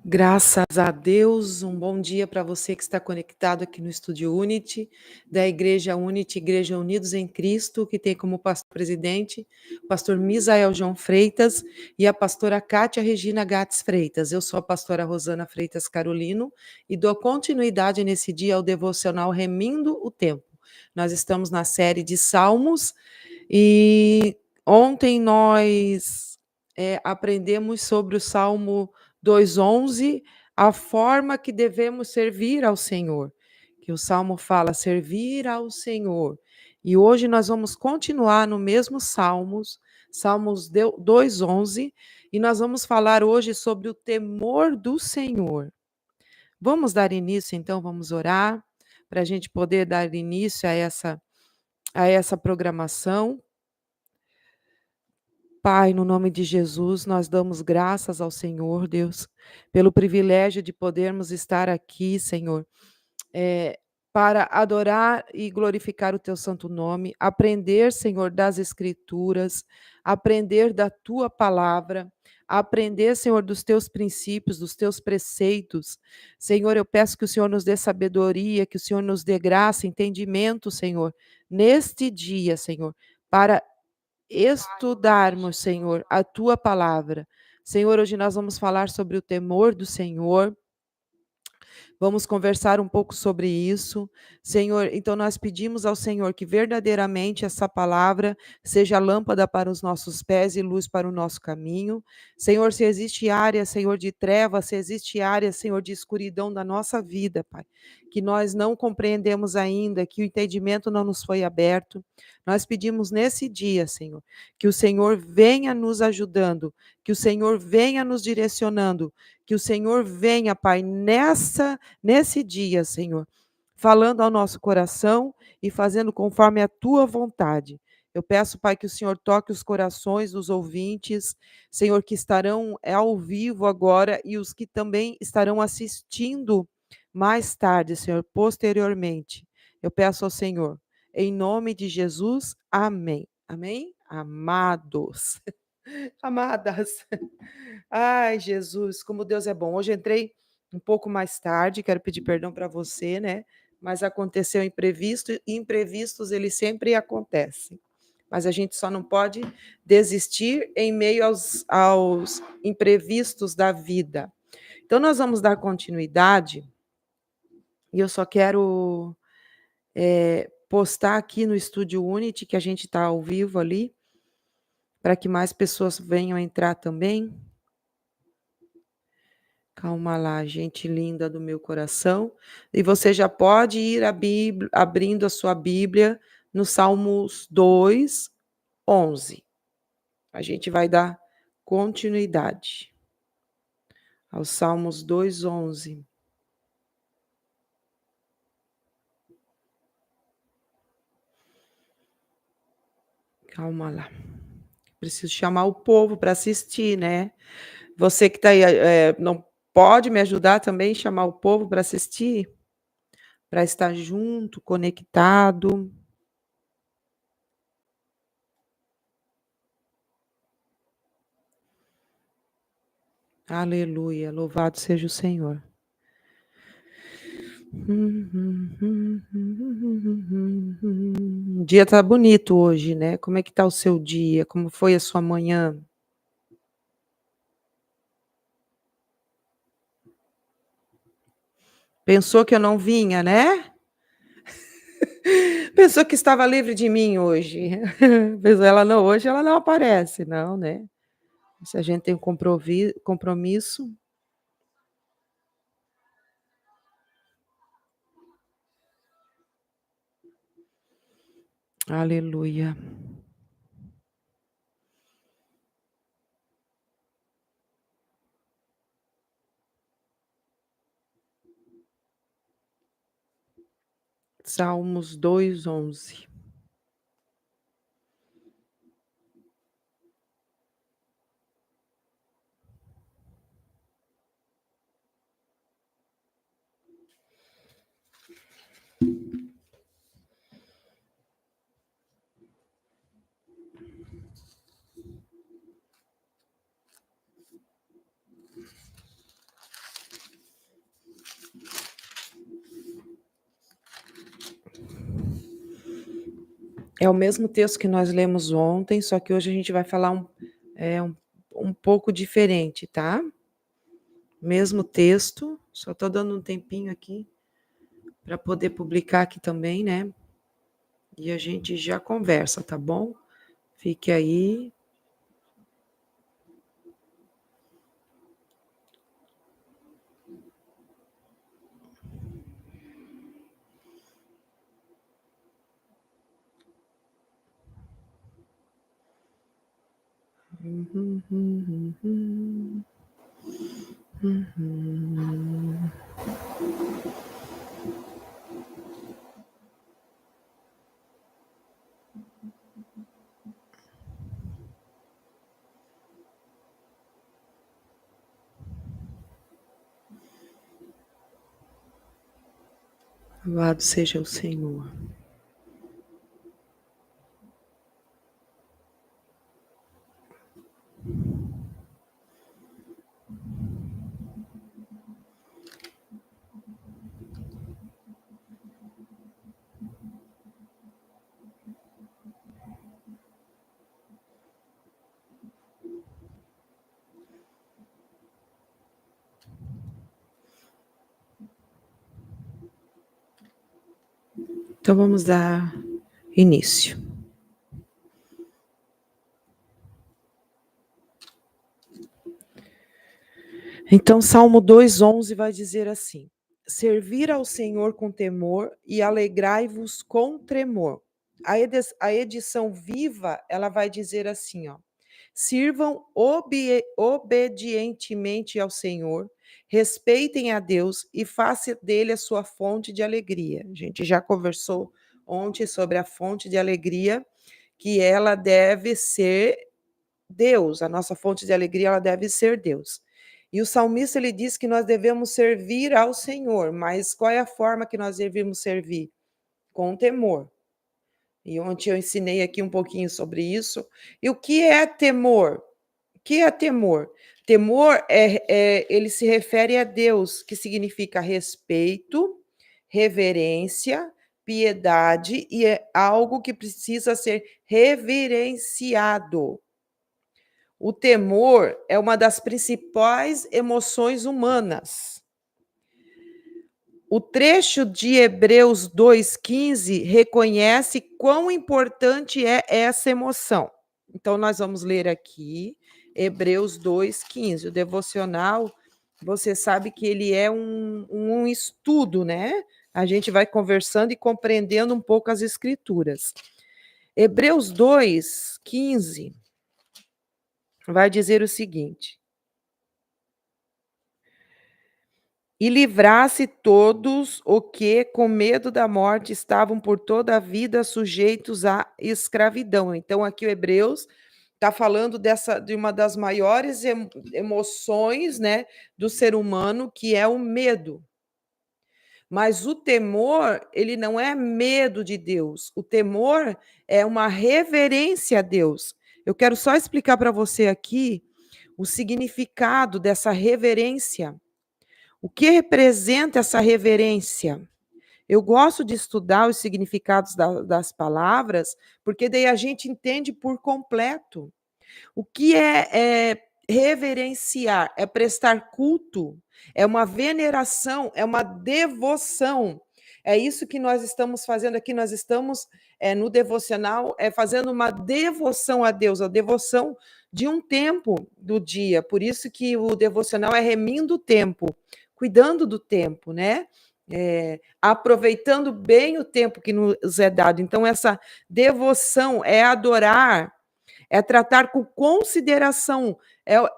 Graças a Deus, um bom dia para você que está conectado aqui no Estúdio Unity, da Igreja Unity, Igreja Unidos em Cristo, que tem como pastor presidente o pastor Misael João Freitas e a pastora Kátia Regina Gates Freitas. Eu sou a pastora Rosana Freitas Carolino e dou continuidade nesse dia ao devocional Remindo o Tempo. Nós estamos na série de Salmos e ontem nós aprendemos sobre o Salmo 2:11, a forma que devemos servir ao Senhor, que o Salmo fala servir ao Senhor. E hoje nós vamos continuar no mesmo Salmos 2:11, e nós vamos falar hoje sobre o temor do Senhor. Vamos dar início, então, vamos orar, para a gente poder dar início a essa programação. Pai, no nome de Jesus, nós damos graças ao Senhor, Deus, pelo privilégio de podermos estar aqui, Senhor, eh, para adorar e glorificar o teu santo nome, aprender, Senhor, das Escrituras, aprender da tua palavra, aprender, Senhor, dos teus princípios, dos teus preceitos. Senhor, eu peço que o Senhor nos dê sabedoria, que o Senhor nos dê graça, entendimento, Senhor, neste dia, Senhor, para estudarmos, Senhor, a tua palavra. Senhor, hoje nós vamos falar sobre o temor do Senhor. Vamos conversar um pouco sobre isso, Senhor. Então, nós pedimos ao Senhor que verdadeiramente essa palavra seja lâmpada para os nossos pés e luz para o nosso caminho. Senhor, se existe área, Senhor, de trevas, se existe área, Senhor, de escuridão da nossa vida, Pai, que nós não compreendemos ainda, que o entendimento não nos foi aberto, nós pedimos nesse dia, Senhor, que o Senhor venha nos ajudando, que o Senhor venha nos direcionando, que o Senhor venha, Pai, nesse dia, Senhor, falando ao nosso coração e fazendo conforme a tua vontade. Eu peço, Pai, que o Senhor toque os corações dos ouvintes, Senhor, que estarão ao vivo agora e os que também estarão assistindo mais tarde, Senhor, posteriormente. Eu peço ao Senhor, em nome de Jesus, amém. Amém? Amados, amadas. Ai, Jesus, como Deus é bom. Hoje entrei um pouco mais tarde, quero pedir perdão para você, né? Mas aconteceu imprevisto, e imprevistos eles sempre acontecem. Mas a gente só não pode desistir em meio aos imprevistos da vida. Então, nós vamos dar continuidade, e eu só quero postar aqui no Estúdio Unity, que a gente está ao vivo ali, para que mais pessoas venham entrar também. Calma lá, gente linda do meu coração. E você já pode ir abrindo a sua Bíblia no Salmos 2:11. A gente vai dar continuidade aos Salmos 2:11. Calma lá. Preciso chamar o povo para assistir, né? Você que está aí, não pode me ajudar também a chamar o povo para assistir? Para estar junto, conectado. Aleluia, louvado seja o Senhor. O dia tá bonito hoje, né? Como é que tá o seu dia? Como foi a sua manhã? Pensou que eu não vinha, né? Pensou que estava livre de mim hoje. Pensou, hoje ela não aparece, não, né? Se a gente tem um compromisso. Aleluia. Salmos 2:11. É o mesmo texto que nós lemos ontem, só que hoje a gente vai falar um pouco diferente, tá? Mesmo texto, só estou dando um tempinho aqui para poder publicar aqui também, né? E a gente já conversa, tá bom? Fique aí. Louvado seja o Senhor. Então vamos dar início. Então, Salmo 2:11 vai dizer assim: servir ao Senhor com temor e alegrai-vos com tremor. A edição viva, ela vai dizer assim, ó: sirvam obedientemente ao Senhor, respeitem a Deus e faça dele a sua fonte de alegria. A gente já conversou ontem sobre a fonte de alegria, que ela deve ser Deus, a nossa fonte de alegria, ela deve ser Deus. E o salmista, ele diz que nós devemos servir ao Senhor, mas qual é a forma que nós devemos servir? Com temor. E ontem eu ensinei aqui um pouquinho sobre isso. E o que é temor? O que é temor? Temor ele se refere a Deus, que significa respeito, reverência, piedade, e é algo que precisa ser reverenciado. O temor é uma das principais emoções humanas. O trecho de Hebreus 2:15 reconhece quão importante é essa emoção. Então, nós vamos ler aqui Hebreus 2:15. O devocional, você sabe que ele é um estudo, né? A gente vai conversando e compreendendo um pouco as escrituras. Hebreus 2:15 vai dizer o seguinte: e livrasse todos o que, com medo da morte, estavam por toda a vida sujeitos à escravidão. Então, aqui o Hebreus está falando de uma das maiores emoções, né, do ser humano, que é o medo. Mas o temor, ele não é medo de Deus. O temor é uma reverência a Deus. Eu quero só explicar para você aqui o significado dessa reverência. O que representa essa reverência? Eu gosto de estudar os significados das palavras, porque daí a gente entende por completo. O que é reverenciar? É prestar culto, é uma veneração, é uma devoção. É isso que nós estamos fazendo aqui. Nós estamos no devocional, fazendo uma devoção a Deus, a devoção de um tempo do dia. Por isso que o devocional é remindo o tempo, cuidando do tempo, né? Aproveitando bem o tempo que nos é dado. Então, essa devoção é adorar, é tratar com consideração,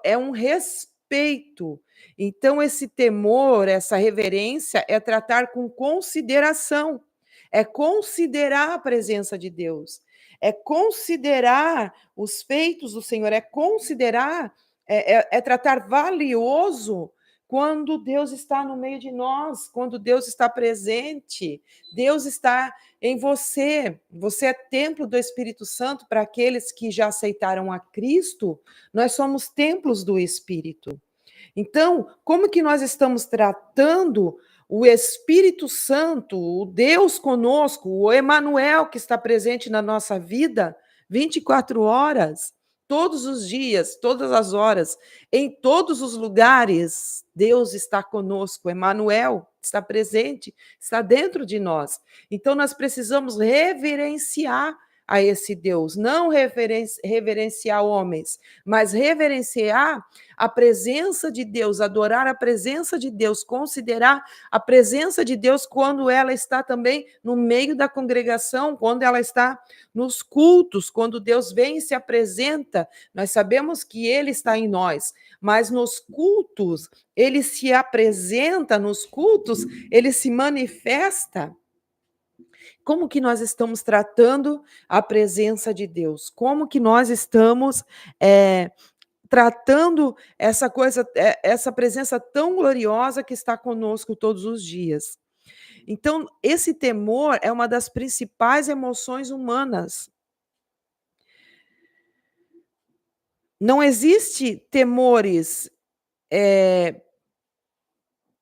é um respeito. Então, esse temor, essa reverência, é tratar com consideração, é considerar a presença de Deus, é considerar os feitos do Senhor, é considerar, é tratar valioso quando Deus está no meio de nós, quando Deus está presente, Deus está em você. Você é templo do Espírito Santo. Para aqueles que já aceitaram a Cristo, nós somos templos do Espírito. Então, como que nós estamos tratando o Espírito Santo, o Deus conosco, o Emanuel que está presente na nossa vida 24 horas, todos os dias, todas as horas, em todos os lugares, Deus está conosco, Emanuel está presente, está dentro de nós. Então nós precisamos reverenciar a esse Deus, não reverenciar homens, mas reverenciar a presença de Deus, adorar a presença de Deus, considerar a presença de Deus quando ela está também no meio da congregação, quando ela está nos cultos, quando Deus vem e se apresenta. Nós sabemos que Ele está em nós, mas nos cultos, Ele se apresenta, nos cultos, Ele se manifesta. Como que nós estamos tratando a presença de Deus? Como que nós estamos tratando essa coisa, essa presença tão gloriosa que está conosco todos os dias? Então, esse temor é uma das principais emoções humanas. Não existe temores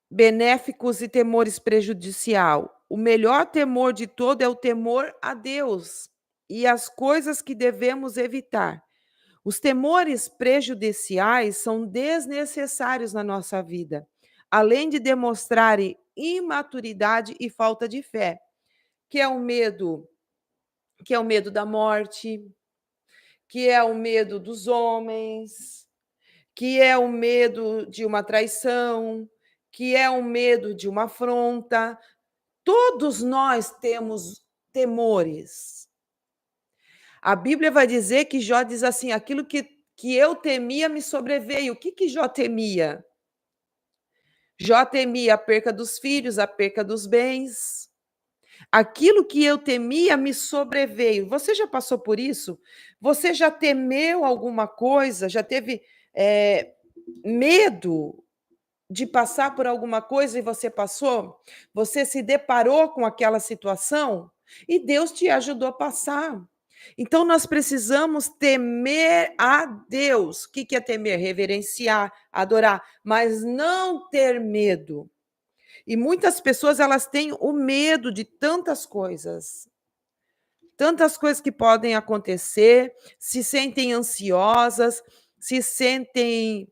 benéficos e temores prejudicial. O melhor temor de todo é o temor a Deus e as coisas que devemos evitar. Os temores prejudiciais são desnecessários na nossa vida, além de demonstrarem imaturidade e falta de fé, que é o medo da morte, que é o medo dos homens, que é o medo de uma traição, que é o medo de uma afronta. Todos nós temos temores. A Bíblia vai dizer que Jó diz assim: aquilo que eu temia me sobreveio. O que Jó temia? Jó temia a perca dos filhos, a perca dos bens. Aquilo que eu temia me sobreveio. Você já passou por isso? Você já temeu alguma coisa? Já teve medo de passar por alguma coisa e você passou? Você se deparou com aquela situação e Deus te ajudou a passar. Então, nós precisamos temer a Deus. O que é temer? Reverenciar, adorar, mas não ter medo. E muitas pessoas, elas têm o medo de tantas coisas que podem acontecer, se sentem ansiosas, se sentem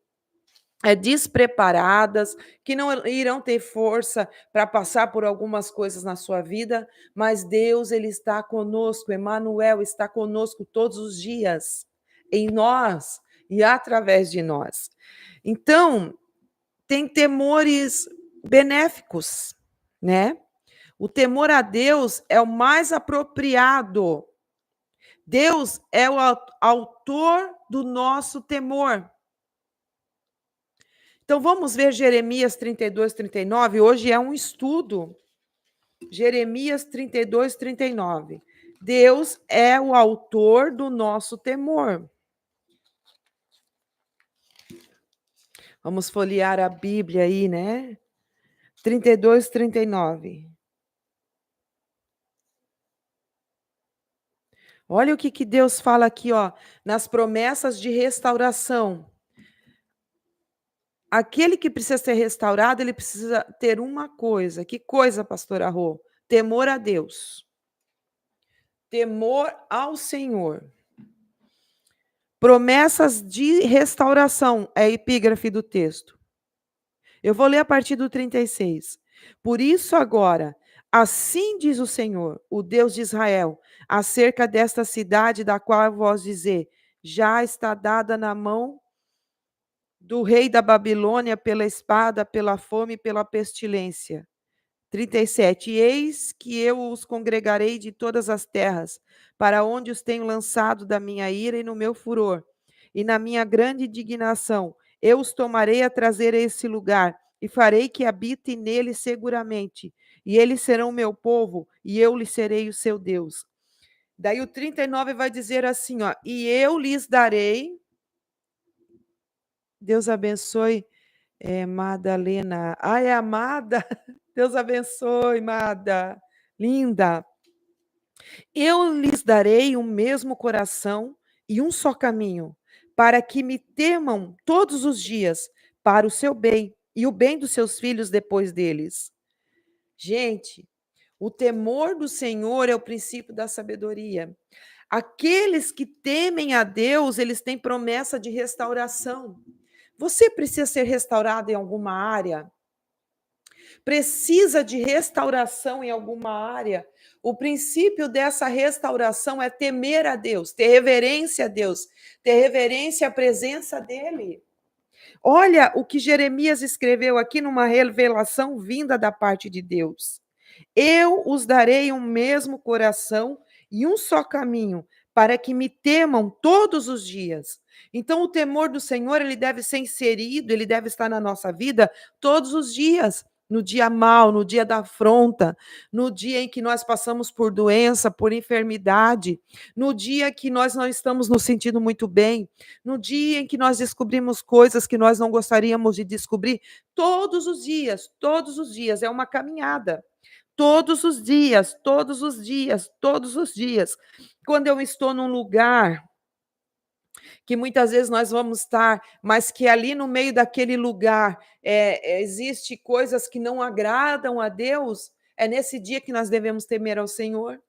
despreparadas, que não irão ter força para passar por algumas coisas na sua vida, mas Deus, Ele está conosco, Emanuel está conosco todos os dias, em nós e através de nós. Então, tem temores benéficos, né? O temor a Deus é o mais apropriado. Deus é o autor do nosso temor. Então, vamos ver Jeremias 32, 39. Hoje é um estudo. Jeremias 32, 39. Deus é o autor do nosso temor. Vamos folhear a Bíblia aí, né? 32, 39. Olha o que Deus fala aqui, ó, nas promessas de restauração. Aquele que precisa ser restaurado, ele precisa ter uma coisa. Que coisa, pastora Rô? Temor a Deus. Temor ao Senhor. Promessas de restauração é a epígrafe do texto. Eu vou ler a partir do 36. Por isso agora, assim diz o Senhor, o Deus de Israel, acerca desta cidade da qual vós dizer, já está dada na mão do rei da Babilônia pela espada, pela fome e pela pestilência. 37. Eis que eu os congregarei de todas as terras, para onde os tenho lançado da minha ira e no meu furor, e na minha grande indignação, eu os tomarei a trazer a esse lugar, e farei que habitem nele seguramente, e eles serão meu povo, e eu lhes serei o seu Deus. Daí o 39 vai dizer assim, ó, e eu lhes darei. Deus abençoe, Madalena. Ai, amada, Deus abençoe, Mada. Linda. Eu lhes darei o mesmo coração e um só caminho, para que me temam todos os dias, para o seu bem e o bem dos seus filhos depois deles. Gente, o temor do Senhor é o princípio da sabedoria. Aqueles que temem a Deus, eles têm promessa de restauração. Você precisa ser restaurado em alguma área? Precisa de restauração em alguma área? O princípio dessa restauração é temer a Deus, ter reverência a Deus, ter reverência à presença dEle. Olha o que Jeremias escreveu aqui numa revelação vinda da parte de Deus. Eu os darei um mesmo coração e um só caminho, para que me temam todos os dias. Então, o temor do Senhor, ele deve ser inserido, ele deve estar na nossa vida todos os dias. No dia mau, no dia da afronta, no dia em que nós passamos por doença, por enfermidade, no dia que nós não estamos nos sentindo muito bem, no dia em que nós descobrimos coisas que nós não gostaríamos de descobrir, todos os dias, é uma caminhada. Todos os dias, todos os dias, todos os dias. Quando eu estou num lugar que muitas vezes nós vamos estar, mas que ali no meio daquele lugar existe coisas que não agradam a Deus, é nesse dia que nós devemos temer ao Senhor.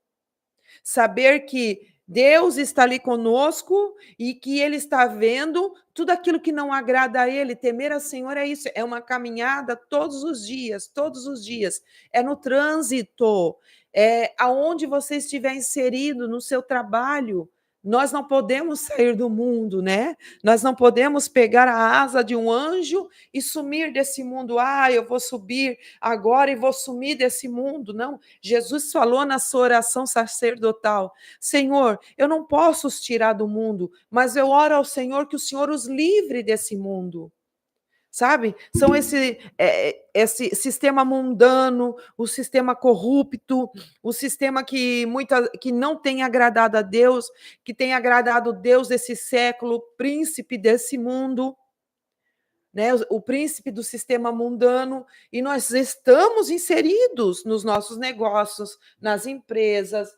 Saber que Deus está ali conosco e que Ele está vendo tudo aquilo que não agrada a Ele. Temer ao Senhor é isso, é uma caminhada todos os dias, todos os dias. É no trânsito, é aonde você estiver inserido no seu trabalho. Nós não podemos sair do mundo, né? Nós não podemos pegar a asa de um anjo e sumir desse mundo. Ah, eu vou subir agora e vou sumir desse mundo. Não, Jesus falou na sua oração sacerdotal: Senhor, eu não posso os tirar do mundo, mas eu oro ao Senhor que o Senhor os livre desse mundo. Sabe? São esse sistema mundano, o sistema corrupto, o sistema que não tem agradado a Deus, que tem agradado Deus desse século, o príncipe desse mundo, né? O príncipe do sistema mundano, e nós estamos inseridos nos nossos negócios, nas empresas,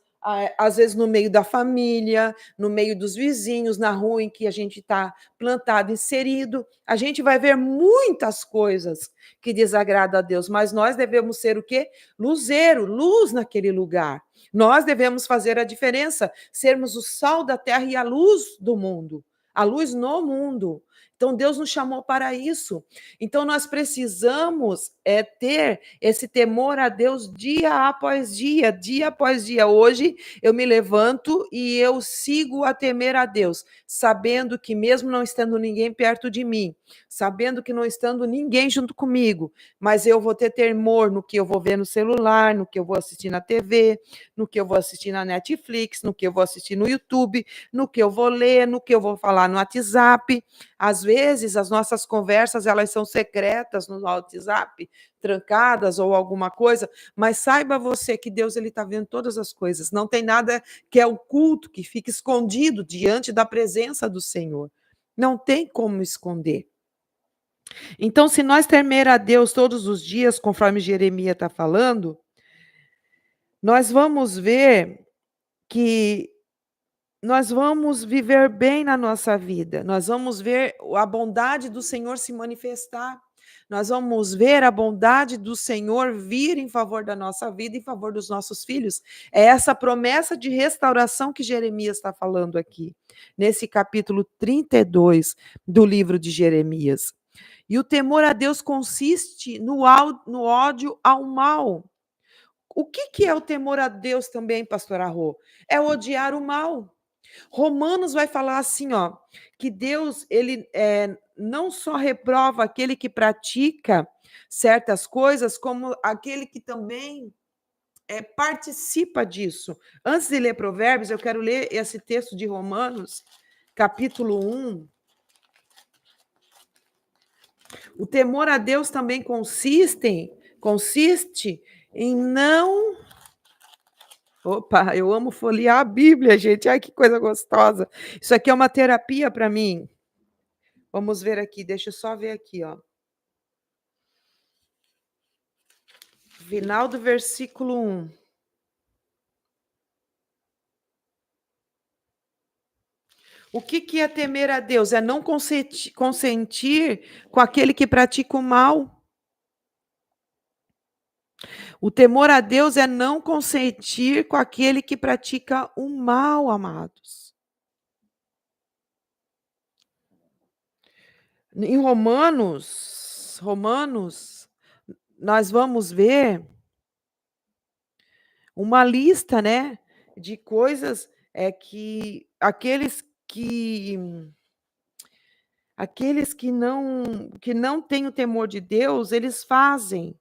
às vezes no meio da família, no meio dos vizinhos, na rua em que a gente está plantado, inserido. A gente vai ver muitas coisas que desagradam a Deus, mas nós devemos ser o quê? Luzeiro, luz naquele lugar. Nós devemos fazer a diferença, sermos o sal da terra e a luz do mundo, a luz no mundo. Então, Deus nos chamou para isso. Então, nós precisamos ter esse temor a Deus dia após dia, dia após dia. Hoje, eu me levanto e eu sigo a temer a Deus, sabendo que mesmo não estando ninguém perto de mim, sabendo que não estando ninguém junto comigo, mas eu vou ter temor no que eu vou ver no celular, no que eu vou assistir na TV, no que eu vou assistir na Netflix, no que eu vou assistir no YouTube, no que eu vou ler, no que eu vou falar no WhatsApp. Às vezes, as nossas conversas, elas são secretas no WhatsApp, trancadas ou alguma coisa, mas saiba você que Deus ele está vendo todas as coisas. Não tem nada que é oculto, que fica escondido diante da presença do Senhor. Não tem como esconder. Então, se nós temer a Deus todos os dias, conforme Jeremias está falando, nós vamos ver que nós vamos viver bem na nossa vida, nós vamos ver a bondade do Senhor se manifestar, nós vamos ver a bondade do Senhor vir em favor da nossa vida, em favor dos nossos filhos. É essa promessa de restauração que Jeremias está falando aqui, nesse capítulo 32 do livro de Jeremias. E o temor a Deus consiste no ódio ao mal. O que é o temor a Deus também, pastor Arro? É odiar o mal. Romanos vai falar assim, ó, que Deus ele não só reprova aquele que pratica certas coisas, como aquele que também participa disso. Antes de ler Provérbios, eu quero ler esse texto de Romanos, capítulo 1. O temor a Deus também consiste em não... Opa, eu amo folhear a Bíblia, gente. Ai, que coisa gostosa. Isso aqui é uma terapia para mim. Vamos ver aqui, deixa eu só ver aqui, ó. Final do versículo 1. O que é temer a Deus? É não consentir com aquele que pratica o mal. O temor a Deus é não consentir com aquele que pratica o mal, amados. Em Romanos, nós vamos ver uma lista, né, de coisas, que aqueles que não têm o temor de Deus, eles fazem.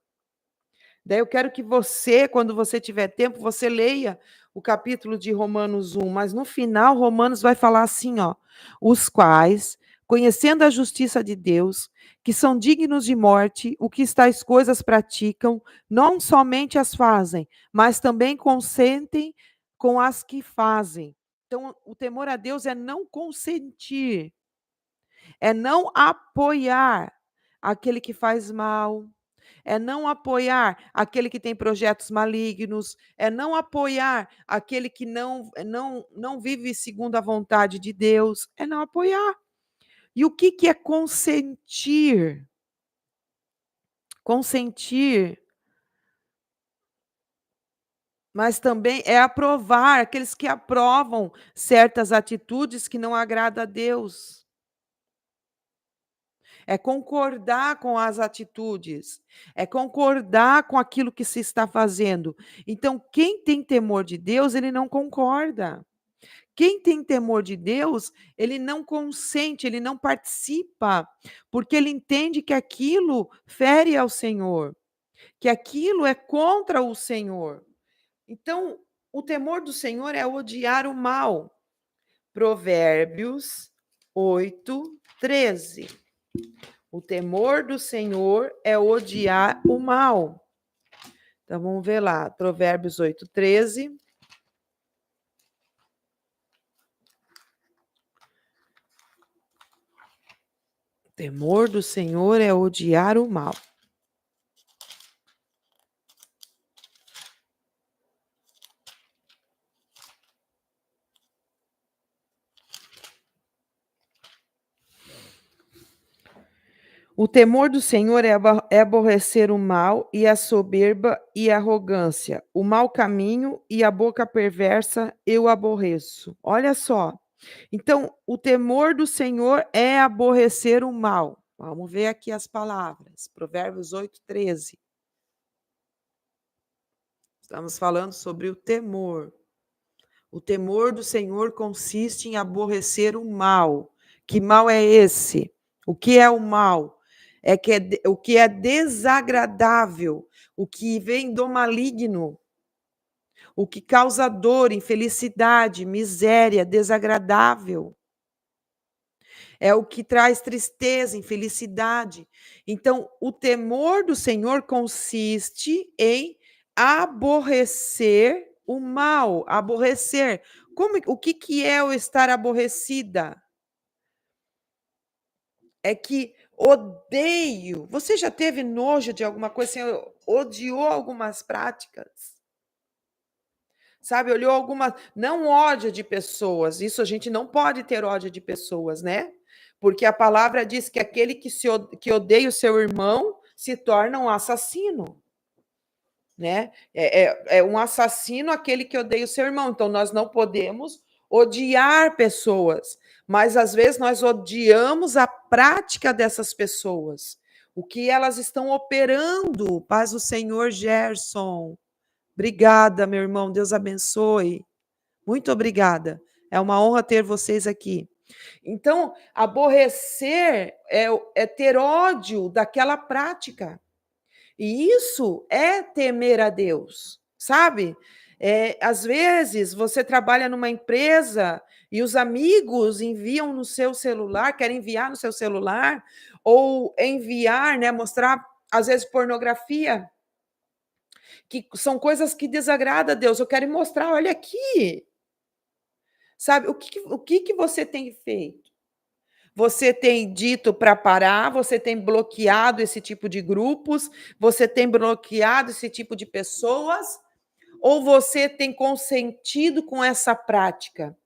Daí eu quero que você, quando você tiver tempo, você leia o capítulo de Romanos 1, mas no final Romanos vai falar assim, ó: os quais, conhecendo a justiça de Deus, que são dignos de morte, o que tais coisas praticam, não somente as fazem, mas também consentem com as que fazem. Então, o temor a Deus é não consentir, é não apoiar aquele que faz mal, é não apoiar aquele que tem projetos malignos, é não apoiar aquele que não vive segundo a vontade de Deus, é não apoiar. E o que é consentir? Consentir, mas também é aprovar, aqueles que aprovam certas atitudes que não agradam a Deus. É concordar com as atitudes, é concordar com aquilo que se está fazendo. Então, quem tem temor de Deus, ele não concorda. Quem tem temor de Deus, ele não consente, ele não participa, porque ele entende que aquilo fere ao Senhor, que aquilo é contra o Senhor. Então, o temor do Senhor é odiar o mal. Provérbios 8:13. O temor do Senhor é odiar o mal. Então vamos ver lá, Provérbios 8:13. O temor do Senhor é odiar o mal. O temor do Senhor é aborrecer o mal e a soberba e a arrogância, o mau caminho e a boca perversa eu aborreço. Olha só. Então, o temor do Senhor é aborrecer o mal. Vamos ver aqui as palavras. Provérbios 8:13. Estamos falando sobre o temor. O temor do Senhor consiste em aborrecer o mal. Que mal é esse? O que é o mal? O que é desagradável, o que vem do maligno, o que causa dor, infelicidade, miséria, desagradável. É o que traz tristeza, infelicidade. Então, o temor do Senhor consiste em aborrecer o mal, aborrecer. O que é o estar aborrecida? É que odeio. Você já teve nojo de alguma coisa, assim, odiou algumas práticas? Sabe, olhou alguma não ódio de pessoas, isso a gente não pode ter ódio de pessoas, né? Porque a palavra diz que aquele que odeia o seu irmão se torna um assassino, né? É um assassino aquele que odeia o seu irmão. Então, nós não podemos odiar pessoas, mas às vezes nós odiamos a prática dessas pessoas, o que elas estão operando. Paz do Senhor, Gerson. Obrigada, meu irmão. Deus abençoe. Muito obrigada. É uma honra ter vocês aqui. Então, aborrecer é ter ódio daquela prática. E isso é temer a Deus, sabe? Às vezes, você trabalha numa empresa e os amigos enviam no seu celular, querem enviar no seu celular, ou enviar, né, mostrar, às vezes, pornografia, que são coisas que desagradam a Deus. Eu quero mostrar, olha aqui, sabe? O que você tem feito? Você tem dito para parar, você tem bloqueado esse tipo de grupos, você tem bloqueado esse tipo de pessoas, ou você tem consentido com essa prática?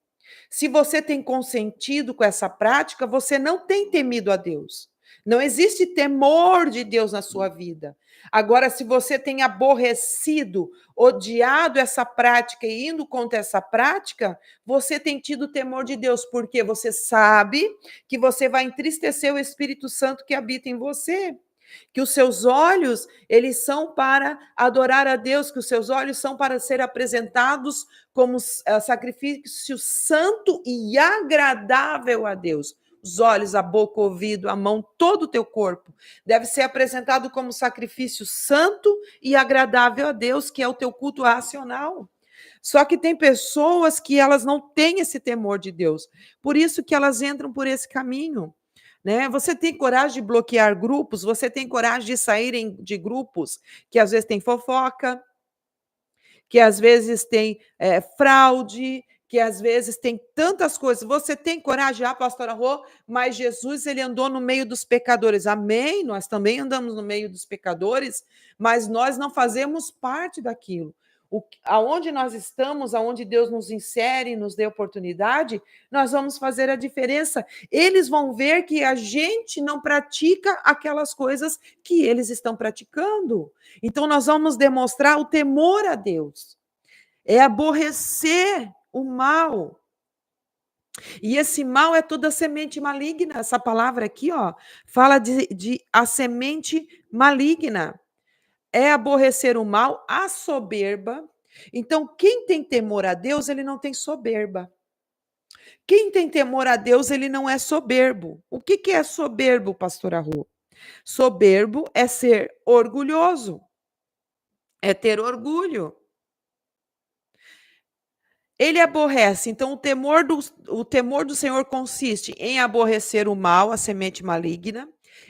Se você tem consentido com essa prática, você não tem temido a Deus. Não existe temor de Deus na sua vida. Agora, se você tem aborrecido, odiado essa prática e indo contra essa prática, você tem tido temor de Deus, porque você sabe que você vai entristecer o Espírito Santo que habita em você. Que os seus olhos, eles são para adorar a Deus, que os seus olhos são para ser apresentados como sacrifício santo e agradável a Deus. Os olhos, a boca, o ouvido, a mão, todo o teu corpo deve ser apresentado como sacrifício santo e agradável a Deus, que é o teu culto racional. Só que tem pessoas que elas não têm esse temor de Deus, por isso que elas entram por esse caminho. Né? Você tem coragem de bloquear grupos? Você tem coragem de saírem de grupos que às vezes tem fofoca, que às vezes tem fraude, que às vezes tem tantas coisas. Você tem coragem, pastora Rô, mas Jesus ele andou no meio dos pecadores. Amém? Nós também andamos no meio dos pecadores, mas nós não fazemos parte daquilo. Aonde nós estamos, aonde Deus nos insere, nos dê oportunidade, nós vamos fazer a diferença. Eles vão ver que a gente não pratica aquelas coisas que eles estão praticando. Então, nós vamos demonstrar o temor a Deus. É aborrecer o mal. E esse mal é toda semente maligna. Essa palavra aqui, fala de a semente maligna. É aborrecer o mal, a soberba. Então, quem tem temor a Deus, ele não tem soberba. Quem tem temor a Deus, ele não é soberbo. O que é soberbo, pastora Rô? Soberbo é ser orgulhoso, é ter orgulho. Ele aborrece, então o temor do Senhor consiste em aborrecer o mal, a semente maligna,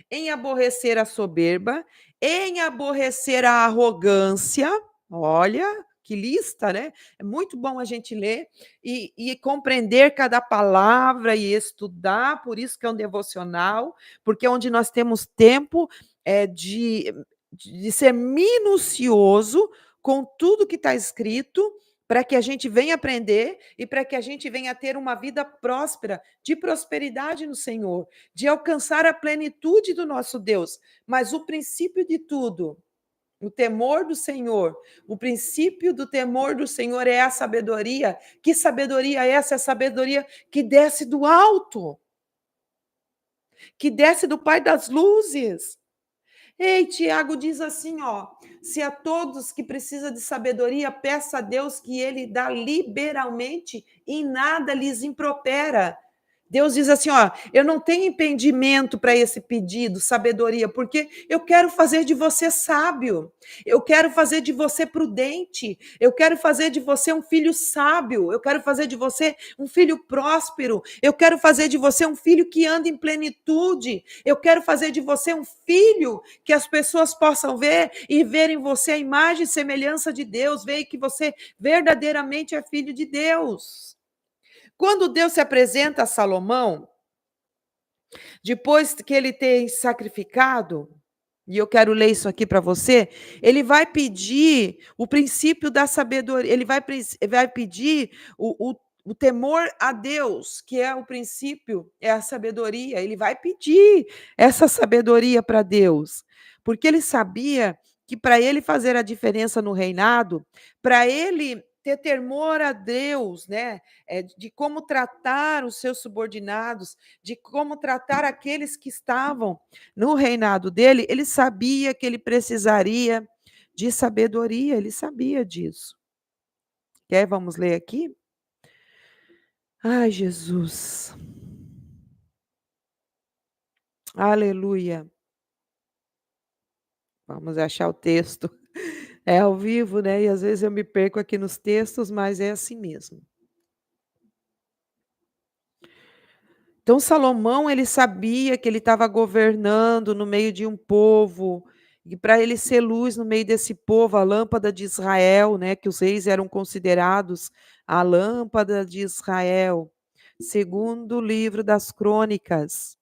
em aborrecer a soberba, em aborrecer a arrogância. Olha, que lista, né? É muito bom a gente ler e compreender cada palavra e estudar, por isso que é um devocional, porque é onde nós temos tempo de ser minucioso com tudo que está escrito, para que a gente venha aprender e para que a gente venha ter uma vida próspera, de prosperidade no Senhor, de alcançar a plenitude do nosso Deus. Mas o princípio de tudo, o temor do Senhor, o princípio do temor do Senhor é a sabedoria. Que sabedoria é essa? É a sabedoria que desce do alto, que desce do Pai das luzes. Ei, Tiago diz assim, se a todos que precisa de sabedoria, peça a Deus que ele dá liberalmente, em nada lhes impropera. Deus diz assim, eu não tenho impedimento para esse pedido, sabedoria, porque eu quero fazer de você sábio, eu quero fazer de você prudente, eu quero fazer de você um filho sábio, eu quero fazer de você um filho próspero, eu quero fazer de você um filho que anda em plenitude, eu quero fazer de você um filho que as pessoas possam ver e ver em você a imagem e semelhança de Deus, ver que você verdadeiramente é filho de Deus. Quando Deus se apresenta a Salomão, depois que ele tem sacrificado, e eu quero ler isso aqui para você, ele vai pedir o princípio da sabedoria, ele vai pedir o temor a Deus, que é o princípio, é a sabedoria. Ele vai pedir essa sabedoria para Deus, porque ele sabia que para ele fazer a diferença no reinado, para ele ter temor a Deus, né, de como tratar os seus subordinados, de como tratar aqueles que estavam no reinado dele, ele sabia que ele precisaria de sabedoria, ele sabia disso. Vamos ler aqui? Ai, Jesus. Aleluia. Vamos achar o texto. É ao vivo, né? E às vezes eu me perco aqui nos textos, mas é assim mesmo. Então Salomão, ele sabia que ele estava governando no meio de um povo, e para ele ser luz no meio desse povo, a lâmpada de Israel, né, que os reis eram considerados a lâmpada de Israel, segundo o livro das Crônicas,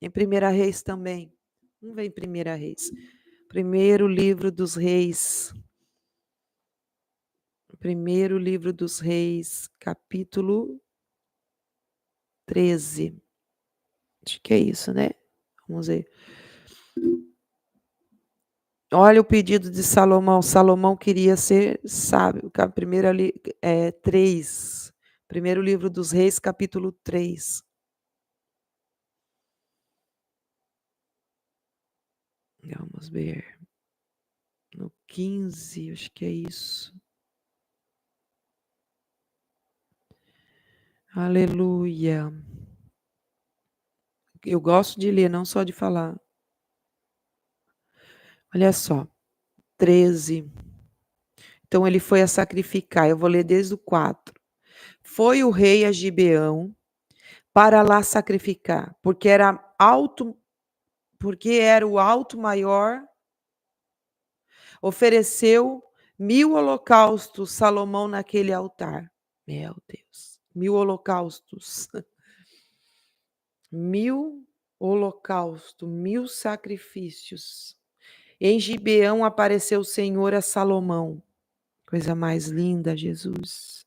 em Primeira Reis também. Vamos ver em Primeira Reis. Primeiro livro dos Reis. Primeiro livro dos Reis, capítulo 13. Acho que é isso, né? Vamos ver. Olha o pedido de Salomão. Salomão queria ser sábio. Primeiro ali, 3. Primeiro livro dos Reis, capítulo 3. Vamos ver. No 15, acho que é isso. Aleluia. Eu gosto de ler, não só de falar. Olha só, 13. Então ele foi a sacrificar. Eu vou ler desde o 4. Foi o rei a Gibeão para lá sacrificar, porque era o alto maior, ofereceu 1000 holocaustos Salomão naquele altar. Meu Deus, 1000 holocaustos. 1000 holocaustos, 1000 sacrifícios. Em Gibeão apareceu o Senhor a Salomão. Coisa mais linda, Jesus.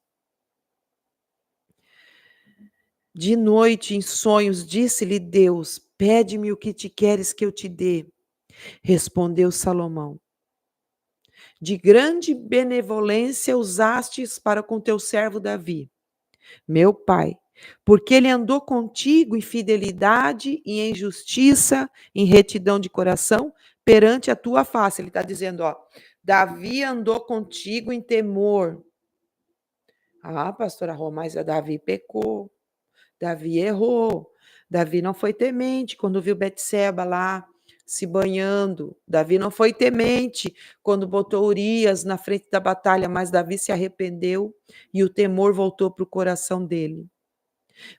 De noite, em sonhos, disse-lhe Deus: pede-me o que te queres que eu te dê. Respondeu Salomão: de grande benevolência usastes para com teu servo Davi, meu pai, porque ele andou contigo em fidelidade e em justiça, em retidão de coração, perante a tua face. Ele está dizendo, Davi andou contigo em temor. Ah, pastora Rô, mas a Davi pecou. Davi errou. Davi não foi temente quando viu Betseba lá se banhando. Davi não foi temente quando botou Urias na frente da batalha, mas Davi se arrependeu e o temor voltou para o coração dele.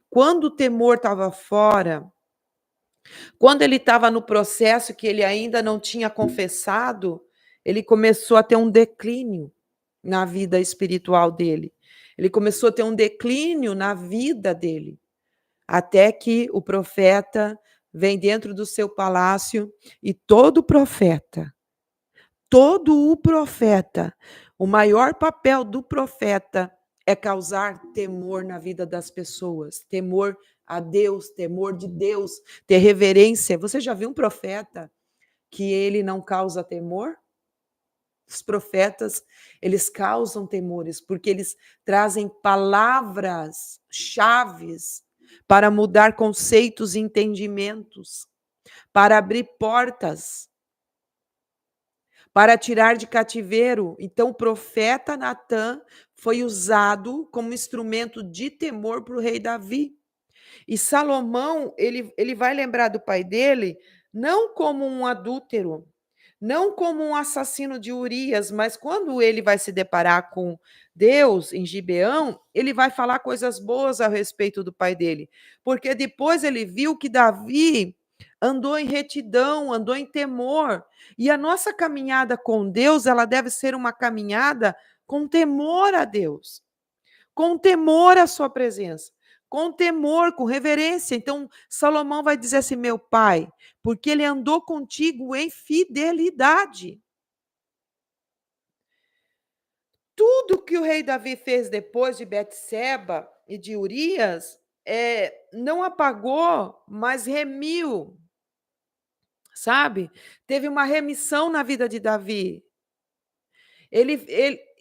Quando o temor estava fora, quando ele estava no processo que ele ainda não tinha confessado, ele começou a ter um declínio na vida espiritual dele. Ele começou a ter um declínio na vida dele. Até que o profeta vem dentro do seu palácio e todo o profeta, o maior papel do profeta é causar temor na vida das pessoas, temor a Deus, temor de Deus, ter reverência. Você já viu um profeta que ele não causa temor? Os profetas, eles causam temores, porque eles trazem palavras chaves para mudar conceitos e entendimentos, para abrir portas, para tirar de cativeiro. Então, o profeta Natã foi usado como instrumento de temor para o rei Davi. E Salomão, ele vai lembrar do pai dele não como um adúltero, não como um assassino de Urias, mas quando ele vai se deparar com Deus em Gibeão, ele vai falar coisas boas a respeito do pai dele, porque depois ele viu que Davi andou em retidão, andou em temor, e a nossa caminhada com Deus, ela deve ser uma caminhada com temor a Deus, com temor à sua presença, com temor, com reverência. Então, Salomão vai dizer assim: meu pai, porque ele andou contigo em fidelidade. Tudo que o rei Davi fez depois de Betseba e de Urias, não apagou, mas remiu, sabe? Teve uma remissão na vida de Davi.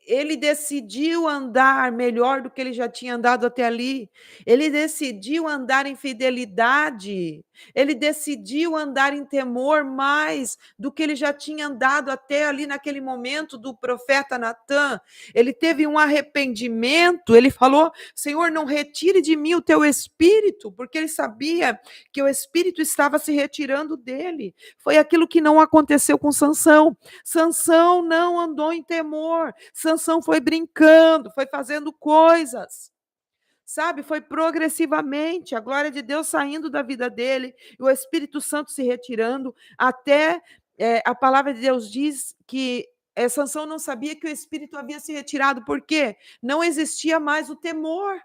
Ele decidiu andar melhor do que ele já tinha andado até ali. Ele decidiu andar em fidelidade. Ele decidiu andar em temor mais do que ele já tinha andado até ali naquele momento do profeta Natã. Ele teve um arrependimento. Ele falou: Senhor, não retire de mim o teu espírito, porque ele sabia que o espírito estava se retirando dele. Foi aquilo que não aconteceu com Sansão. Sansão não andou em temor. Sansão foi brincando, foi fazendo coisas. Sabe, foi progressivamente a glória de Deus saindo da vida dele, e o Espírito Santo se retirando, até a palavra de Deus diz que Sansão não sabia que o Espírito havia se retirado, por quê? Não existia mais o temor.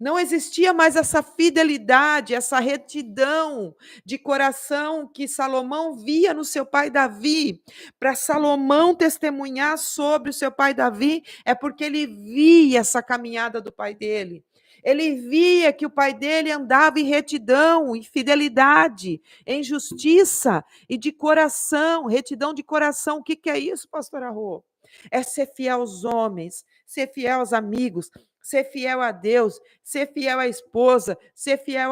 Não existia mais essa fidelidade, essa retidão de coração que Salomão via no seu pai Davi. Para Salomão testemunhar sobre o seu pai Davi, é porque ele via essa caminhada do pai dele. Ele via que o pai dele andava em retidão, em fidelidade, em justiça e de coração, retidão de coração. O que que é isso, pastora Rô? É ser fiel aos homens, ser fiel aos amigos, ser fiel a Deus, ser fiel à esposa, ser fiel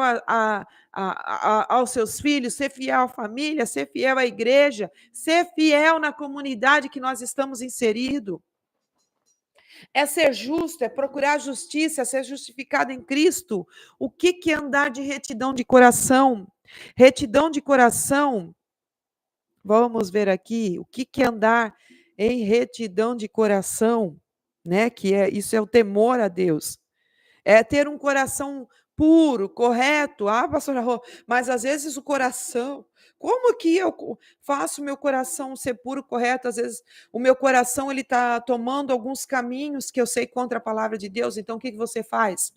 aos seus filhos, ser fiel à família, ser fiel à igreja, ser fiel na comunidade que nós estamos inseridos. É ser justo, é procurar a justiça, é ser justificado em Cristo. O que que é andar de retidão de coração? Retidão de coração, vamos ver aqui, o que que é andar em retidão de coração, né? Que é isso, é o temor a Deus. É ter um coração puro, correto. Ah, pastora Rô, mas às vezes o coração, como que eu faço o meu coração ser puro, correto? Às vezes o meu coração ele está tomando alguns caminhos que eu sei contra a palavra de Deus. Então o que que você faz?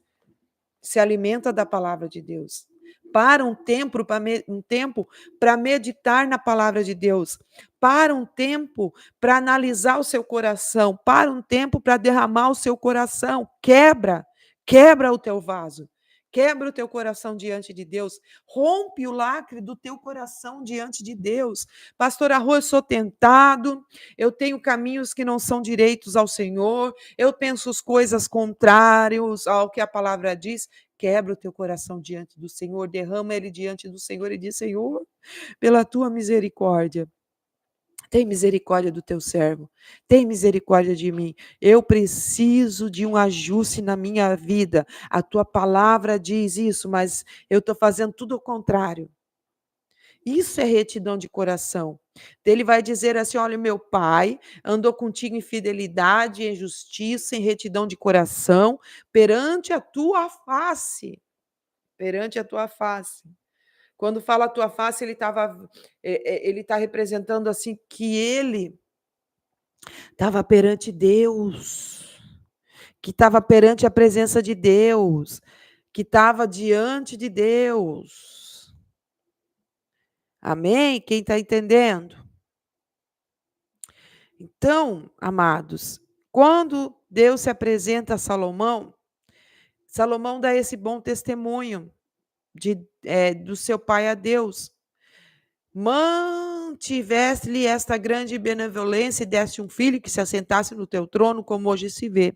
Se alimenta da palavra de Deus. Para um tempo para meditar na palavra de Deus. Para um tempo para analisar o seu coração. Para um tempo para derramar o seu coração. Quebra o teu vaso. Quebra o teu coração diante de Deus. Rompe o lacre do teu coração diante de Deus. Pastor Arroz, eu sou tentado, eu tenho caminhos que não são direitos ao Senhor, eu penso as coisas contrárias ao que a palavra diz. Quebra o teu coração diante do Senhor, derrama ele diante do Senhor e diz: Senhor, pela tua misericórdia, tem misericórdia do teu servo, tem misericórdia de mim. Eu preciso de um ajuste na minha vida. A tua palavra diz isso, mas eu estou fazendo tudo ao contrário. Isso é retidão de coração. Ele vai dizer assim: olha, meu pai andou contigo em fidelidade, em justiça, em retidão de coração, perante a tua face. Perante a tua face. Quando fala a tua face, ele está representando assim que ele estava perante Deus, que estava perante a presença de Deus, que estava diante de Deus. Amém? Quem está entendendo? Então, amados, quando Deus se apresenta a Salomão, Salomão dá esse bom testemunho do seu pai a Deus. Mantiveste-lhe esta grande benevolência e deste um filho que se assentasse no teu trono, como hoje se vê.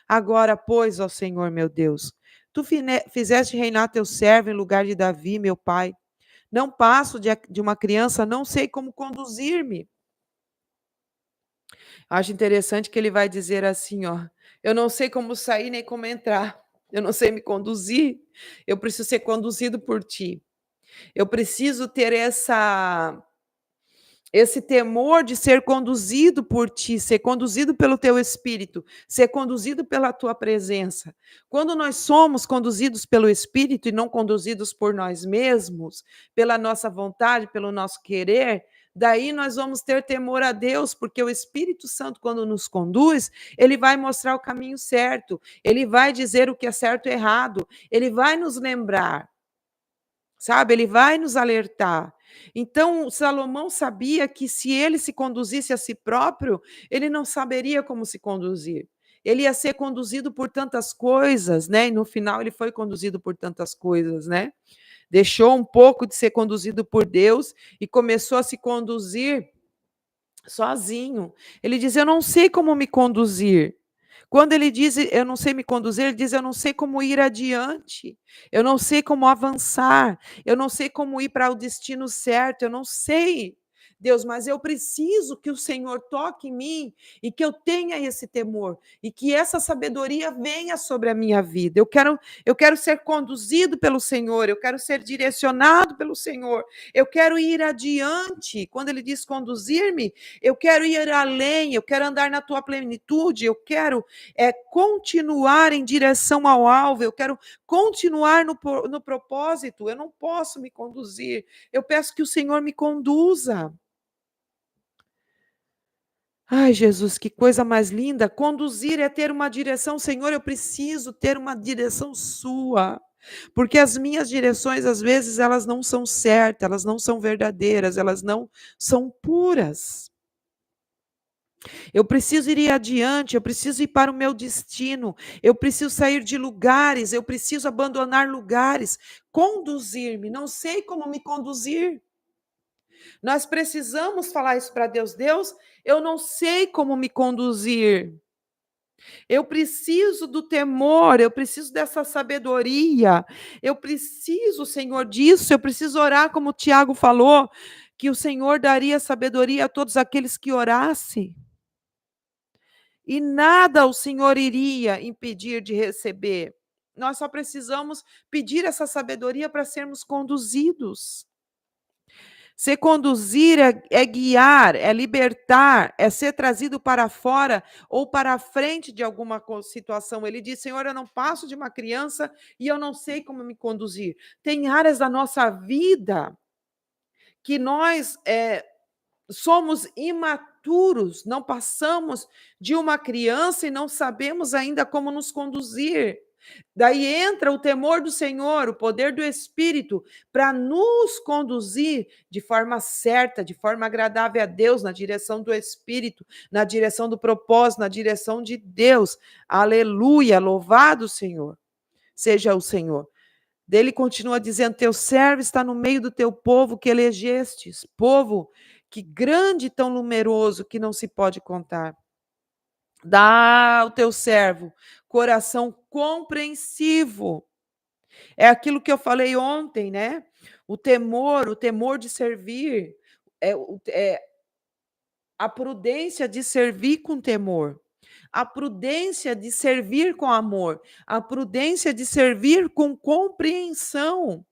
Agora, pois, ó Senhor meu Deus, tu fizeste reinar teu servo em lugar de Davi, meu pai. Não passo de uma criança, não sei como conduzir-me. Acho interessante que ele vai dizer assim, ó, eu não sei como sair nem como entrar, eu não sei me conduzir, eu preciso ser conduzido por ti. Eu preciso ter esse temor de ser conduzido por ti, ser conduzido pelo teu Espírito, ser conduzido pela tua presença. Quando nós somos conduzidos pelo Espírito e não conduzidos por nós mesmos, pela nossa vontade, pelo nosso querer, daí nós vamos ter temor a Deus, porque o Espírito Santo, quando nos conduz, ele vai mostrar o caminho certo, ele vai dizer o que é certo e errado, ele vai nos lembrar, sabe? Ele vai nos alertar. Então, Salomão sabia que se ele se conduzisse a si próprio, ele não saberia como se conduzir. Ele ia ser conduzido por tantas coisas, né? E no final ele foi conduzido por tantas coisas, né? Deixou um pouco de ser conduzido por Deus e começou a se conduzir sozinho. Ele diz: eu não sei como me conduzir. Quando ele diz, eu não sei me conduzir, ele diz, eu não sei como ir adiante, eu não sei como avançar, eu não sei como ir para o destino certo, eu não sei, Deus, mas eu preciso que o Senhor toque em mim e que eu tenha esse temor e que essa sabedoria venha sobre a minha vida. Eu quero ser conduzido pelo Senhor, eu quero ser direcionado pelo Senhor, eu quero ir adiante. Quando ele diz conduzir-me, eu quero ir além, eu quero andar na tua plenitude, eu quero continuar em direção ao alvo, eu quero continuar no propósito, eu não posso me conduzir, eu peço que o Senhor me conduza. Ai, Jesus, que coisa mais linda, conduzir é ter uma direção, Senhor, eu preciso ter uma direção sua, porque as minhas direções, às vezes, elas não são certas, elas não são verdadeiras, elas não são puras. Eu preciso ir adiante, eu preciso ir para o meu destino, eu preciso sair de lugares, eu preciso abandonar lugares, conduzir-me, não sei como me conduzir. Nós precisamos falar isso para Deus. Deus, eu não sei como me conduzir. Eu preciso do temor, eu preciso dessa sabedoria. Eu preciso, Senhor, disso. Eu preciso orar como o Tiago falou, que o Senhor daria sabedoria a todos aqueles que orassem. E nada o Senhor iria impedir de receber. Nós só precisamos pedir essa sabedoria para sermos conduzidos. Ser conduzir é guiar, é libertar, é ser trazido para fora ou para a frente de alguma situação. Ele diz: Senhor, eu não passo de uma criança e eu não sei como me conduzir. Tem áreas da nossa vida que nós somos imaturos, não passamos de uma criança e não sabemos ainda como nos conduzir. Daí entra o temor do Senhor, o poder do Espírito, para nos conduzir de forma certa, de forma agradável a Deus, na direção do Espírito, na direção do propósito, na direção de Deus. Aleluia, louvado o Senhor. Seja o Senhor. Dele continua dizendo: teu servo está no meio do teu povo que elegestes, povo que grande e tão numeroso que não se pode contar. Dá ao teu servo coração compreensivo. É aquilo que eu falei ontem, né? O temor de servir, é a prudência de servir com temor, a prudência de servir com amor, a prudência de servir com compreensão,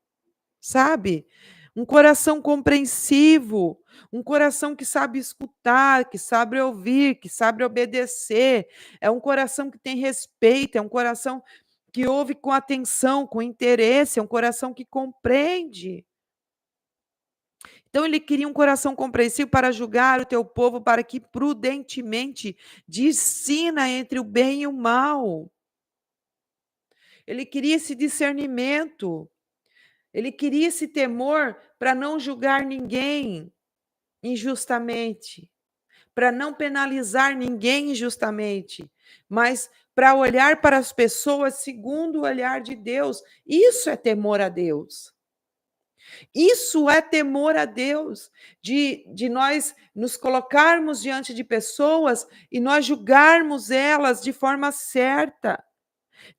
sabe? Um coração compreensivo, um coração que sabe escutar, que sabe ouvir, que sabe obedecer. É um coração que tem respeito, é um coração que ouve com atenção, com interesse, é um coração que compreende. Então ele queria um coração compreensivo para julgar o teu povo, para que prudentemente discina entre o bem e o mal. Ele queria esse discernimento. Ele queria esse temor para não julgar ninguém injustamente, para não penalizar ninguém injustamente, mas para olhar para as pessoas segundo o olhar de Deus. Isso é temor a Deus. Isso é temor a Deus, de nós nos colocarmos diante de pessoas e nós julgarmos elas de forma certa,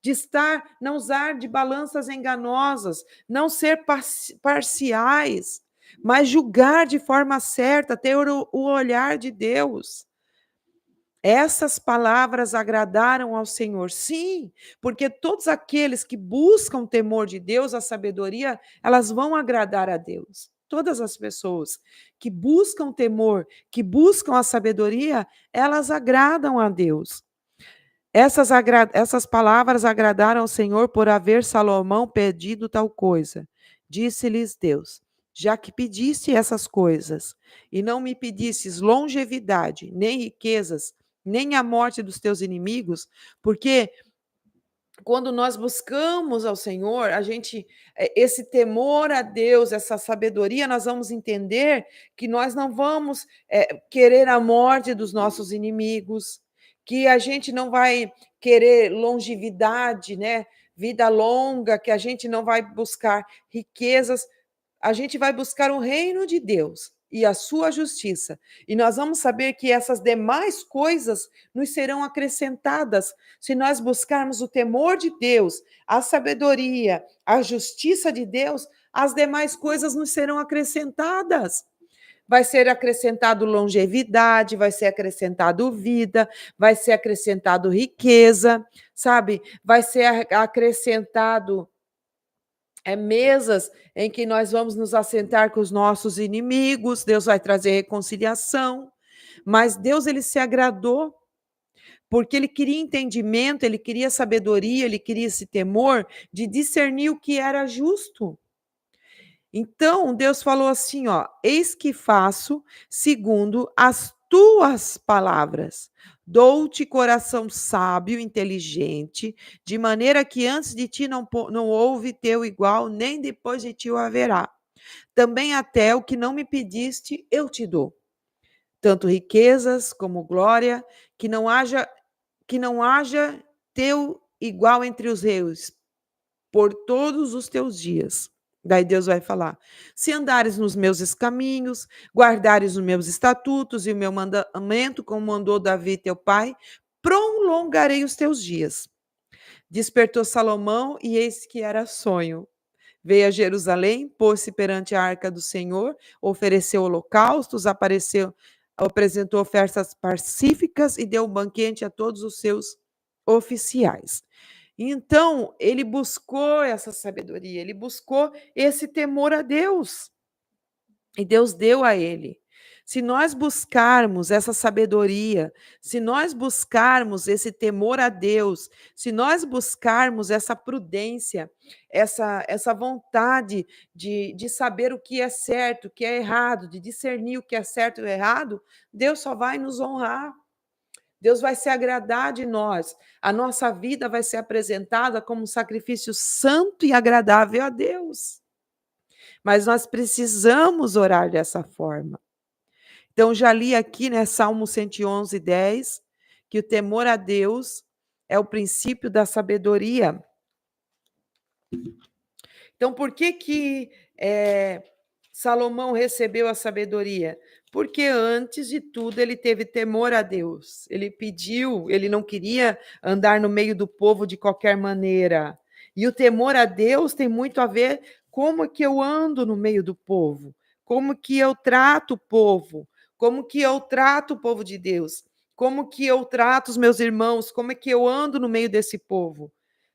de estar, não usar de balanças enganosas, não ser parciais, mas julgar de forma certa, ter o olhar de Deus. Essas palavras agradaram ao Senhor, sim, porque todos aqueles que buscam o temor de Deus, a sabedoria, elas vão agradar a Deus. Todas as pessoas que buscam o temor, que buscam a sabedoria, elas agradam a Deus. Essas palavras agradaram ao Senhor por haver Salomão pedido tal coisa. Disse-lhes Deus: já que pediste essas coisas, e não me pedistes longevidade, nem riquezas, nem a morte dos teus inimigos, porque quando nós buscamos ao Senhor, esse temor a Deus, essa sabedoria, nós vamos entender que nós não vamos querer a morte dos nossos inimigos, que a gente não vai querer longevidade, né? Vida longa, que a gente não vai buscar riquezas, a gente vai buscar o reino de Deus e a sua justiça. E nós vamos saber que essas demais coisas nos serão acrescentadas se nós buscarmos o temor de Deus, a sabedoria, a justiça de Deus, as demais coisas nos serão acrescentadas. Vai ser acrescentado longevidade, vai ser acrescentado vida, vai ser acrescentado riqueza, sabe? Vai ser acrescentado mesas em que nós vamos nos assentar com os nossos inimigos, Deus vai trazer reconciliação, mas Deus ele se agradou, porque ele queria entendimento, ele queria sabedoria, ele queria esse temor de discernir o que era justo. Então, Deus falou assim, ó: eis que faço segundo as tuas palavras. Dou-te coração sábio, inteligente, de maneira que antes de ti não houve teu igual, nem depois de ti o haverá. Também até o que não me pediste, eu te dou. tanto riquezas como glória, que não haja teu igual entre os reis, por todos os teus dias. Daí Deus vai falar: se andares nos meus caminhos, guardares os meus estatutos e o meu mandamento, como mandou Davi teu pai, prolongarei os teus dias. Despertou Salomão, e eis que era sonho. Veio a Jerusalém, pôs-se perante a arca do Senhor, ofereceu holocaustos, apresentou ofertas pacíficas e deu um banquete a todos os seus oficiais. Então, ele buscou essa sabedoria, ele buscou esse temor a Deus. E Deus deu a ele. Se nós buscarmos essa sabedoria, se nós buscarmos esse temor a Deus, se nós buscarmos essa prudência, essa vontade de saber o que é certo, o que é errado, de discernir o que é certo e o errado, Deus só vai nos honrar. Deus vai se agradar de nós. A nossa vida vai ser apresentada como um sacrifício santo e agradável a Deus. Mas nós precisamos orar dessa forma. Então, já li aqui, né, Salmo 111, 10, que o temor a Deus é o princípio da sabedoria. Então, por que Salomão recebeu a sabedoria? Porque antes de tudo ele teve temor a Deus. Ele pediu, ele não queria andar no meio do povo de qualquer maneira. E o temor a Deus tem muito a ver como que eu ando no meio do povo, como que eu trato o povo, como que eu trato o povo de Deus, como que eu trato os meus irmãos, como é que eu ando no meio desse povo.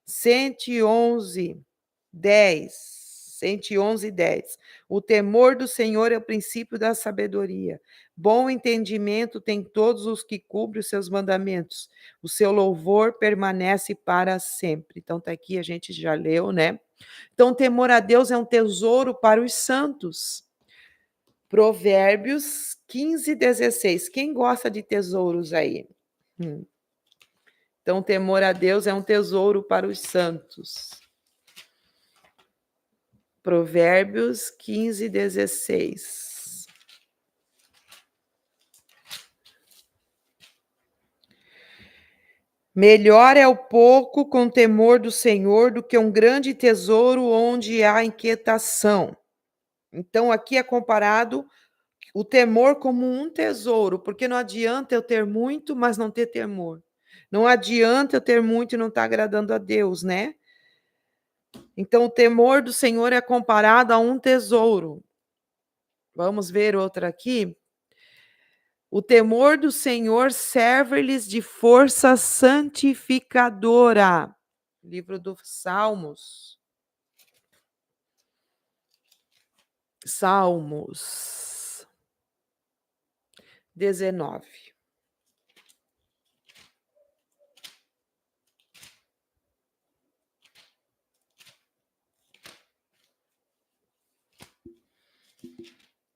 111, 10. 111, 10. O temor do Senhor é o princípio da sabedoria. Bom entendimento tem todos os que cumprem os seus mandamentos. O seu louvor permanece para sempre. Então, tá aqui, a gente já leu, né? Então, o temor a Deus é um tesouro para os santos. Provérbios 15, 16. Quem gosta de tesouros aí? Então, o temor a Deus é um tesouro para os santos. Provérbios 15, 16. Melhor é o pouco com temor do Senhor do que um grande tesouro onde há inquietação. Então, aqui é comparado o temor como um tesouro, porque não adianta eu ter muito, mas não ter temor. Não adianta eu ter muito e não estar agradando a Deus, né? Então, o temor do Senhor é comparado a um tesouro. Vamos ver outra aqui. O temor do Senhor serve-lhes de força santificadora. Livro dos Salmos. Salmos 19.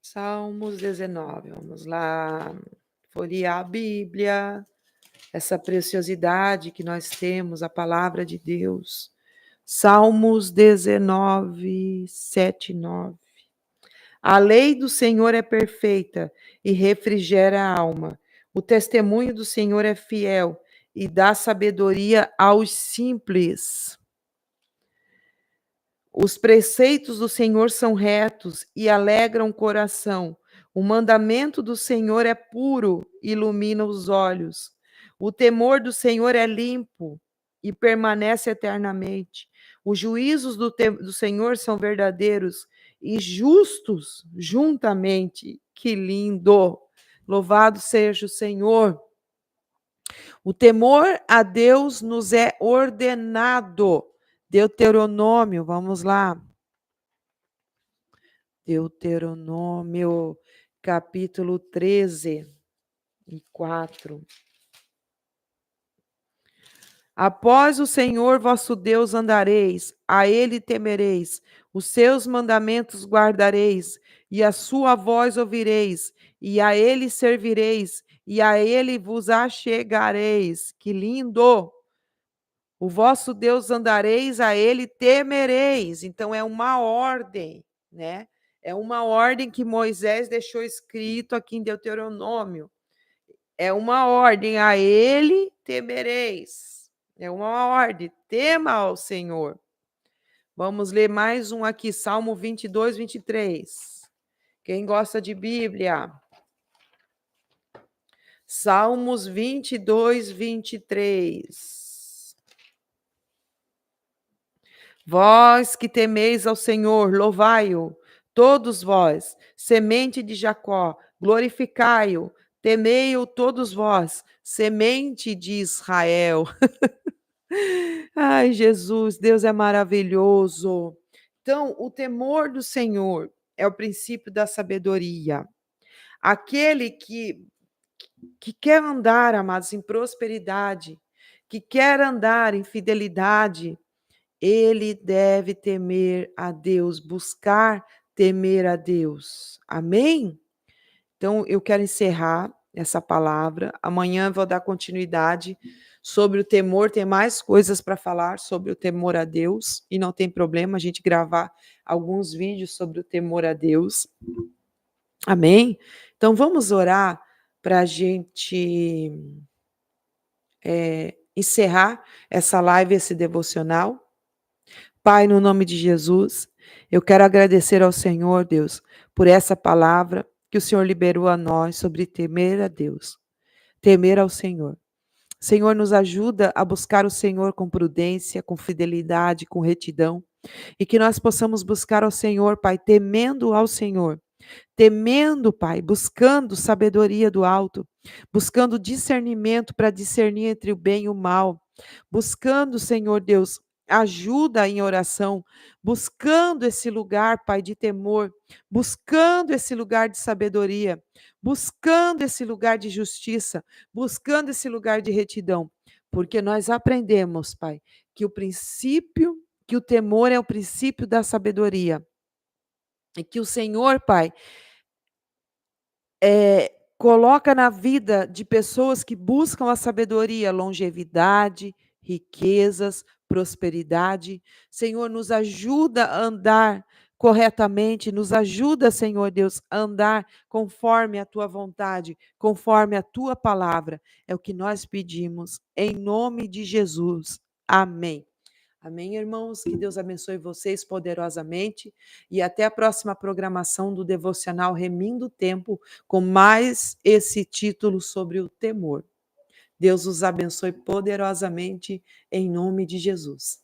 Salmos 19, vamos lá, folhear a Bíblia, essa preciosidade que nós temos, a palavra de Deus. Salmos 19, 7, 9. A lei do Senhor é perfeita e refrigera a alma. O testemunho do Senhor é fiel e dá sabedoria aos simples. Os preceitos do Senhor são retos e alegram o coração. O mandamento do Senhor é puro e ilumina os olhos. O temor do Senhor é limpo e permanece eternamente. Os juízos do Senhor são verdadeiros e justos juntamente. Que lindo! Louvado seja o Senhor. O temor a Deus nos é ordenado. Deuteronômio, vamos lá. Deuteronômio, capítulo 13 e 4. Após o Senhor vosso Deus andareis, a ele temereis, os seus mandamentos guardareis, e a sua voz ouvireis, e a ele servireis, e a ele vos achegareis. Que lindo! O vosso Deus andareis, a ele temereis. Então é uma ordem, né? É uma ordem que Moisés deixou escrito aqui em Deuteronômio. É uma ordem, a ele temereis. É uma ordem, tema ao Senhor. Vamos ler mais um aqui, Salmo 22, 23. Quem gosta de Bíblia? Salmos 22, 23. Vós que temeis ao Senhor, louvai-o. Todos vós, semente de Jacó, glorificai-o. Temei-o todos vós, semente de Israel. Ai, Jesus, Deus é maravilhoso. Então, o temor do Senhor é o princípio da sabedoria. Aquele que quer andar, amados, em prosperidade, que quer andar em fidelidade, ele deve temer a Deus, buscar temer a Deus. Amém? Então, eu quero encerrar essa palavra. Amanhã eu vou dar continuidade sobre o temor. Tem mais coisas para falar sobre o temor a Deus, e não tem problema a gente gravar alguns vídeos sobre o temor a Deus. Amém? Então, vamos orar para a gente encerrar essa live, esse devocional. Pai, no nome de Jesus, eu quero agradecer ao Senhor, Deus, por essa palavra que o Senhor liberou a nós sobre temer a Deus, temer ao Senhor. Senhor, nos ajuda a buscar o Senhor com prudência, com fidelidade, com retidão, e que nós possamos buscar ao Senhor, Pai, temendo ao Senhor. Temendo, Pai, buscando sabedoria do alto, buscando discernimento para discernir entre o bem e o mal, buscando, Senhor Deus, ajuda em oração, buscando esse lugar, Pai, de temor, buscando esse lugar de sabedoria, buscando esse lugar de justiça, buscando esse lugar de retidão, porque nós aprendemos, Pai, que que o temor é o princípio da sabedoria. E que o Senhor, Pai, coloca na vida de pessoas que buscam a sabedoria, longevidade, riquezas, prosperidade. Senhor, nos ajuda a andar corretamente, nos ajuda, Senhor Deus, a andar conforme a tua vontade, conforme a tua palavra. É o que nós pedimos, em nome de Jesus. Amém. Amém, irmãos? Que Deus abençoe vocês poderosamente e até a próxima programação do Devocional Remindo o Tempo, com mais esse título sobre o temor. Deus os abençoe poderosamente em nome de Jesus.